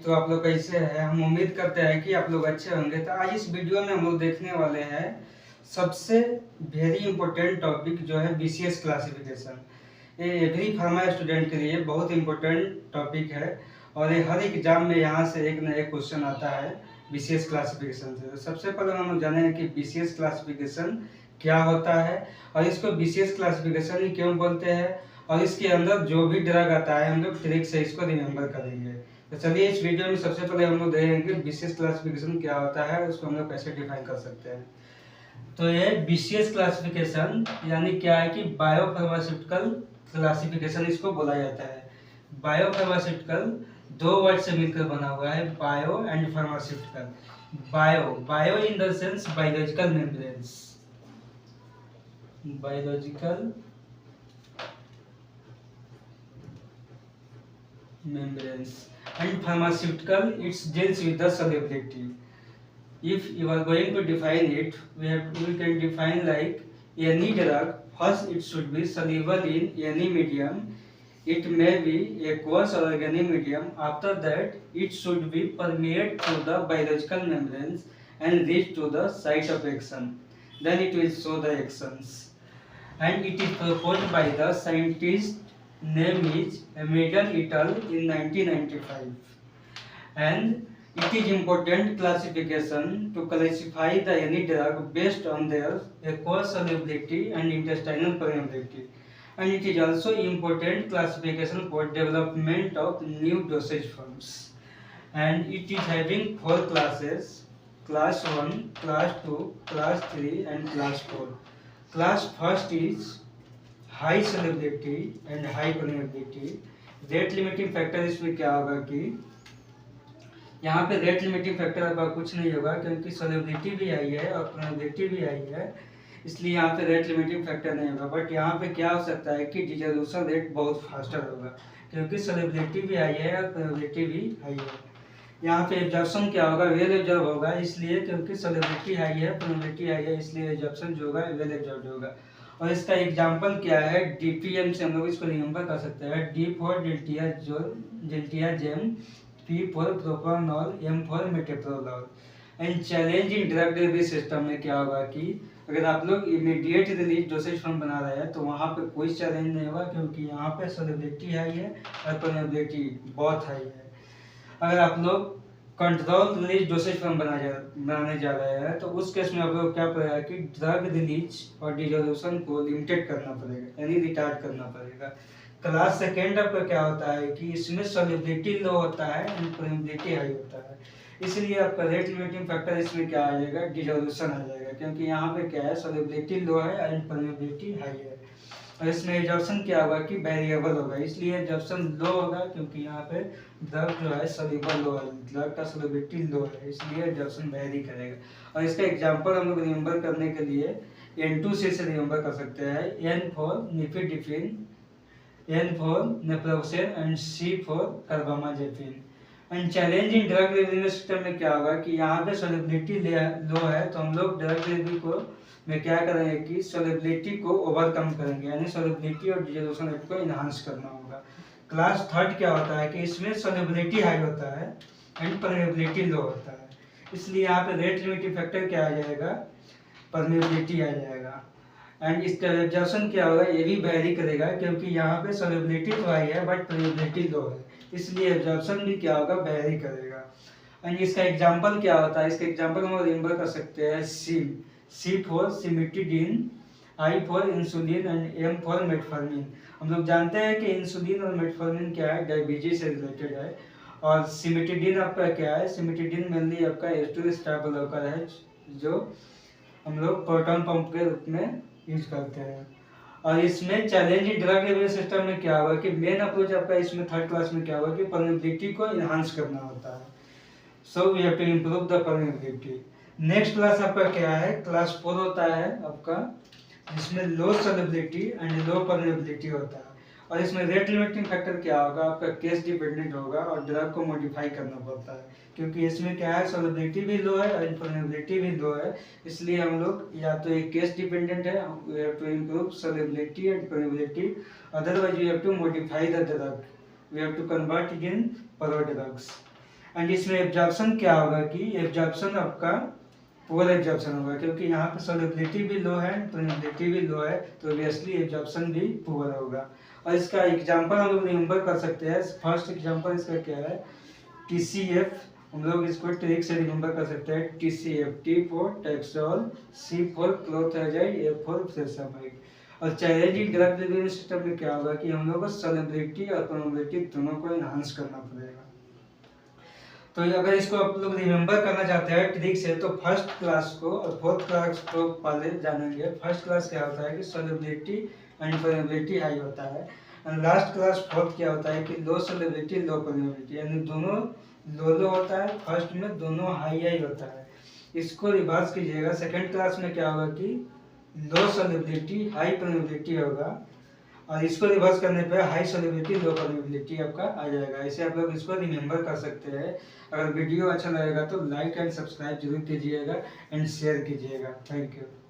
तो आप लोग कैसे हैं? हम उम्मीद करते हैं कि आप लोग अच्छे होंगे। तो आज इस वीडियो में हम लोग देखने वाले हैं सबसे वेरी इंपॉर्टेंट टॉपिक जो है बीसीएस क्लासिफिकेशन। ये एवरी फार्मा स्टूडेंट के लिए बहुत इंपॉर्टेंट टॉपिक है और ये हर एग्जाम में यहाँ से एक न एक क्वेश्चन आता है बीसीएस क्लासिफिकेशन से। तो सबसे पहले हम लोग जाने कि बीसीएस क्लासिफिकेशन क्या होता है और इसको बीसीएस क्लासिफिकेशन ही क्यों बोलते हैं और इसके अंदर जो भी ड्रग आता है हम लोग ट्रिक से इसको रिमेम्बर करेंगे। तो चलिए इस वीडियो में सबसे पहले हम लोग देखेंगे बीसीएस क्लासिफिकेशन क्या होता है और उसको हम लोग कैसे डिफाइन कर सकते हैं। तो ये बीसीएस क्लासिफिकेशन यानी क्या है कि बायोफार्मास्यूटिकल क्लासिफिकेशन इसको बोला जाता है। बायोफार्मास्यूटिकल दो वर्ड से मिलकर बना हुआ है, bio and pharmaceutical. Bio bio in the sense biological membranes, biological membranes, and pharmaceutical it deals with the solubility. If you are going to define it, we can define like any drug, first it should be soluble in any medium. It may be aqueous or organic medium. After that it should be permeate through the biological membranes and reach to the site of action, then it will show the actions. And it is proposed by the scientist name is Megan et al. In 1995, and it is important classification to classify the any drug based on their aqueous solubility and intestinal permeability, and it is also important classification for development of new dosage forms, and it is having 4 classes: class 1, class 2, class 3 and class 4. Class first is high solubility and high permeability. Rate limiting factor इसमें क्या होगा कि यहाँ पे rate limiting factor आपका कुछ नहीं होगा क्योंकि सॉल्युबिलिटी भी आई है और परमेबिलिटी भी आई है, इसलिए यहाँ पे रेट लिमिटिंग फैक्टर नहीं होगा। बट यहाँ पे क्या हो सकता है कि डिसोल्यूशन रेट बहुत फास्टर होगा क्योंकि सॉल्युबिलिटी भी आई है और परमेबिलिटी भी आई है। यहाँ पे एब्जॉर्प्शन क्या होगा, वेल एब्जॉर्ब होगा, इसलिए क्योंकि सॉल्युबिलिटी आई है, परमेबिलिटी आई है, इसलिए एब्जॉर्प्शन जो होगा वेल एब्जॉर्ब होगा। और इसका एग्जाम्पल क्या है, डीपीएम से हम लोग इसको रिमेम्बर कर सकते हैं। D for diltiazem, P for propranolol, M for metoprolol. And challenge in drug delivery system में क्या होगा कि अगर आप लोग इमीडिएट रिलीज डोसेज फॉर्म बना रहे हैं तो वहाँ पे कोई चैलेंज नहीं होगा क्योंकि यहाँ पे सॉल्युबिलिटी हाई है और परमेबिलिटी बहुत हाई है। अगर आप लोग कंट्रोल रिलीज डोसेज फॉर्म बनाने जा रहे हैं तो उस केस में आप लोग क्या पड़ेगा कि ड्रग रिलीज और डिसोल्यूशन को लिमिटेड करना पड़ेगा यानी रिटार्ड करना पड़ेगा। क्लास सेकेंड आपका क्या होता है कि इसमें सॉल्युबिलिटी लो होता है एंड परमेबिलिटी हाई होता है, इसलिए आपका रेट लिमिटिंग फैक्टर इसमें क्या आ जाएगा, डिसोल्यूशन आ जाएगा क्योंकि यहाँ पे क्या है सॉल्युबिलिटी लो है एंड परमेबिलिटी हाई है। और इसमें एब्जॉर्प्शन क्या होगा कि वेरिएबल होगा, इसलिए एब्जॉर्प्शन लो होगा क्योंकि यहाँ पे ड्रग जो है सॉल्युबल लो है, ड्रग का सॉल्युबिलिटी लो है, इसलिए एब्जॉर्प्शन वेरी करेगा। और इसका एग्जांपल हम लोग रिमेंबर करने के लिए N2C से रिमेंबर कर सकते हैं। N for nifedipine, N for naproxen and C for carbamazepine. And challenge in drug delivery system में क्या होगा कि यहाँ पे सॉल्युबिलिटी लो है तो हम लोग ड्रग डिलीवरी को में क्या करेंगे कि सॉल्युबिलिटी को ओवरकम करेंगे यानी सॉल्युबिलिटी और डिसोल्यूशन रेट को इनहांस करना होगा। क्लास थर्ड क्या होता है कि इसमें सॉल्युबिलिटी हाई होता है एंड परमेबिलिटी लो होता है, इसलिए यहाँ पे रेट लिमिटिंग फैक्टर क्या आ जाएगा, परमेबिलिटी आ जाएगा। एंड इसका एब्जॉर्प्शन क्या होगा, ये भी वेरी करेगा क्योंकि यहाँ पे सॉल्युबिलिटी तो हाई है बट परमेबिलिटी लो है, इसलिए एब्जॉर्प्शन भी क्या होगा, वेरी करेगा। एंड इसका एग्जांपल क्या होता है, इसका एग्जांपल हम रिमेंबर कर सकते हैं। C for cimetidine, I for insulin and M for metformin. हम लोग जानते हैं कि इंसुलिन और मेटफॉर्मिन क्या है, डायबिटीज से रिलेटेड है। और सिमिटिडिन आपका क्या है, सिमिटिडिन मेनली आपका एस्टर स्टेबल ब्लॉकर है जो हम लोग प्रोटॉन पंप के रूप में यूज करते हैं। और इसमें चैलेंज ड्रग डिलीवरी सिस्टम में क्या होगा कि मेन अप्रोच आपका इसमें थर्ड क्लास में क्या होगा कि परमेबिलिटी को इनहांस करना होता है, so we have to improve the permeability. Next class आपका क्या है, क्लास 4 होता है आपका जिसमें low solubility and low permeability होता है। और इसमें रेट लिमिटिंग फैक्टर क्या होगा, आपका केस डिपेंडेंट होगा और ड्रग को मॉडिफाई करना पड़ता है क्योंकि इसमें क्या है सॉल्युबिलिटी भी लो है और परमेबिलिटी भी लो है, इसलिए हम लोग या तो एक केस डिपेंडेंट है, we have to improve solubility and permeability, otherwise we have to modify the drug, we have to convert it in pro drugs. And इसमें एब्जॉर्प्शन क्या होगा कि एब्जॉर्प्शन आपका पुअर एब्जॉर्प्शन होगा, क्योंकि यहाँ पे सॉल्युबिलिटी भी लो है, परमेबिलिटी भी लो है, तो ऑब्वियसली एब्जॉर्प्शन भी पुअर होगा। और इसका एग्जांपल हम लोग रिमेंबर कर सकते हैं। फर्स्ट एग्जांपल इसका क्या है, TCF, हम लोग इसको ट्रिक से रिमेंबर कर सकते हैं। TCF, T for taxol, C for chlorthiazide, F for flutamide. और चैलेंजिंग ड्रग डिलीवरी सिस्टम में क्या होगा कि हम लोग को सॉल्युबिलिटी और परमेबिलिटी दोनों को एनहांस करना पड़ेगा। तो अगर इसको आप लोग रिमेंबर करना चाहते हैं ट्रिक से, तो फर्स्ट क्लास को और फोर्थ क्लास को पहले जानेंगे। फर्स्ट क्लास क्या होता है कि सॉल्युबिलिटी एंड परमेबिलिटी हाई होता है, एंड लास्ट क्लास फोर्थ क्या होता है कि लो सॉल्युबिलिटी लो परमेबिलिटी, यानी दोनों लो होता है, फर्स्ट में दोनों हाई होता है। इसको रिवर्स कीजिएगा, सेकेंड क्लास में क्या होगा कि लो सॉल्युबिलिटी हाई परमेबिलिटी होगा, और इसको रिवर्स करने पे हाई सॉल्युबिलिटी लो परमेबिलिटी आपका आ जाएगा। ऐसे आप लोग इसको रिमेंबर कर सकते हैं। अगर वीडियो अच्छा लगेगा तो लाइक एंड सब्सक्राइब जरूर कीजिएगा एंड शेयर कीजिएगा। Thank you.